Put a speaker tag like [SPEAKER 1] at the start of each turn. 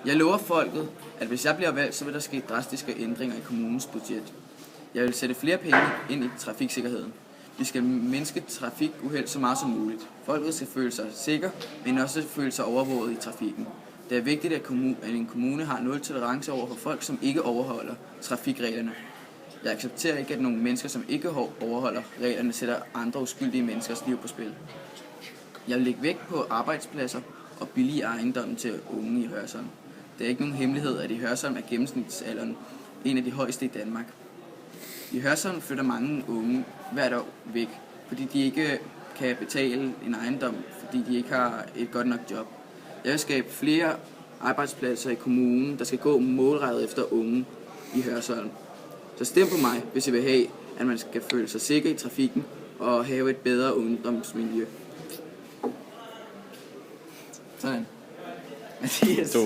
[SPEAKER 1] Jeg lover folket, at hvis jeg bliver valgt, så vil der ske drastiske ændringer i kommunens budget. Jeg vil sætte flere penge ind i trafiksikkerheden. Vi skal mindske trafikuheld så meget som muligt. Folket skal føle sig sikre, men også føle sig overvåget i trafikken. Det er vigtigt, at en kommune har 0 tolerance over for folk, som ikke overholder trafikreglerne. Jeg accepterer ikke, at nogle mennesker, som ikke overholder reglerne, sætter andre uskyldige menneskers liv på spil. Jeg vil lægge vægt på arbejdspladser og billige ejendomme til unge i Hørsholm. Det er ikke nogen hemmelighed, at i Hørsholm er gennemsnitsalderen en af de højeste i Danmark. I Hørsholm flytter mange unge hvert år væk, fordi de ikke kan betale en ejendom, fordi de ikke har et godt nok job. Jeg vil skabe flere arbejdspladser i kommunen, der skal gå målrettet efter unge i Hørsholm. Så stem på mig, hvis I vil have, at man skal føle sig sikker i trafikken og have et bedre ungdomsmiljø. Sådan. Mathias.